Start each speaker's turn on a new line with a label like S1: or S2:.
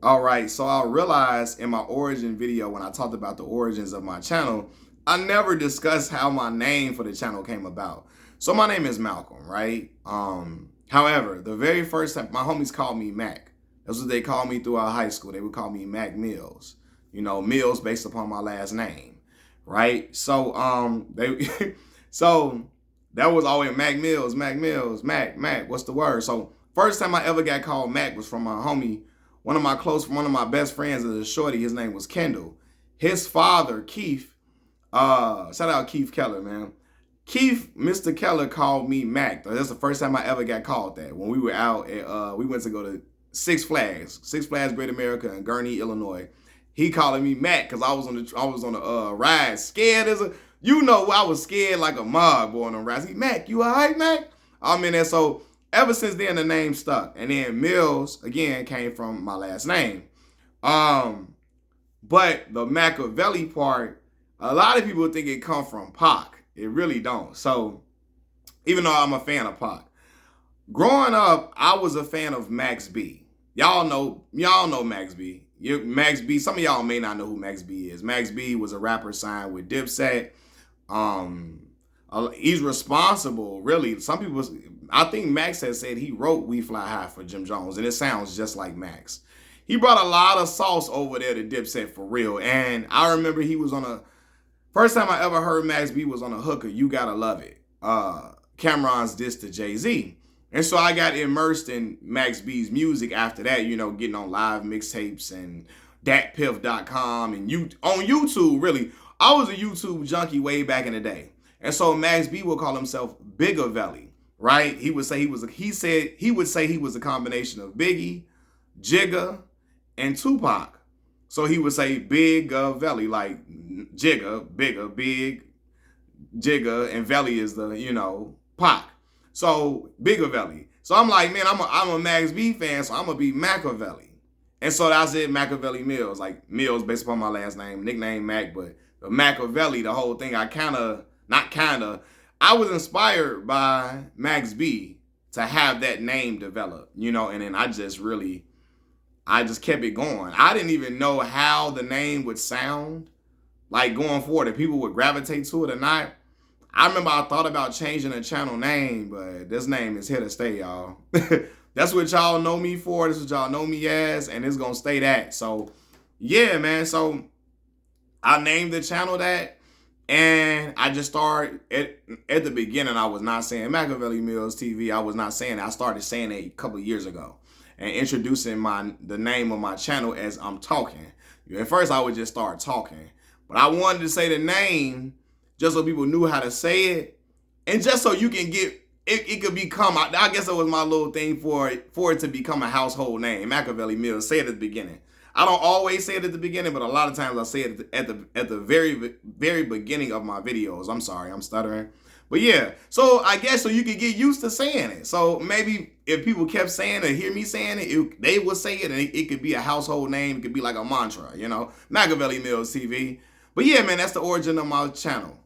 S1: All right, so I realized in my origin video when I talked about the origins of my channel, I never discussed how my name for the channel came about. So my name is Malcolm, right? However, the very first time my homies called me Mac. That's what they called me throughout high school. They would call me Mac Mills. You know, Mills based upon my last name, right? So they so that was always Mac Mills, Mac, what's the word? So first time I ever got called Mac was from my homie, one of my best friends is a shorty. His name was Kendall. His father, Keith, shout out Keith Keller, man. Keith, Mr. Keller called me Mac. That's the first time I ever got called that. When we were out at, we went to go to Six Flags Great America in Gurnee, Illinois. He calling me Mac because I was on the ride, scared as a, I was scared like a mug boy on the ride. He, Mac, you all right, Mac? I'm in there. So ever since then, the name stuck. And then Mills, again, came from my last name. But the Mackaveli part, a lot of people think it come from Pac. It really don't. So even though I'm a fan of Pac, growing up, I was a fan of Max B. Y'all know Max B. Max B, some of y'all may not know who Max B is. Max B was a rapper signed with Dipset. He's responsible, really. Some people, I think Max has said he wrote We Fly High for Jim Jones, and it sounds just like Max. He brought a lot of sauce over there to Dipset for real. And I remember he was on first time I ever heard Max B was on a hooker, You Gotta Love It. Cameron's diss to Jay-Z. And so I got immersed in Max B's music after that, getting on live mixtapes and datpiff.com and on YouTube, really. I was a YouTube junkie way back in the day. And so Max B would call himself Bigaveli, right? He would say he was a combination of Biggie, Jigga, and Tupac. So he would say Bigaveli, like Jigga, bigger, big, Jigga, and Veli is the, Pac. So Bigaveli. So I'm like, man, I'm a Max B fan, so I'm gonna be Mackaveli. And so that's it, Mackaveli Millz. Like Mills based upon my last name, nickname Mac, but the Mackaveli, the whole thing, I was inspired by Max B to have that name develop, and then I just kept it going. I didn't even know how the name would sound like going forward, if people would gravitate to it or not. I remember I thought about changing the channel name, but this name is here to stay, y'all. That's what y'all know me for. This is what y'all know me as, and it's going to stay that. So, yeah, man. So, I named the channel that, and I just started, at the beginning, I was not saying Mackaveli Millz TV. I was not saying it. I started saying it a couple of years ago and introducing the name of my channel as I'm talking. At first, I would just start talking, but I wanted to say the name just so people knew how to say it, and just so you can get it could become. I guess that was my little thing for it to become a household name. Mackaveli Millz. Say it at the beginning. I don't always say it at the beginning, but a lot of times I say it at the very beginning of my videos. I'm sorry, I'm stuttering. But yeah, so I guess so you could get used to saying it. So maybe if people kept saying it, hear me saying it, they would say it, and it could be a household name. It could be like a mantra, Mackaveli Millz TV. But yeah, man, that's the origin of my channel.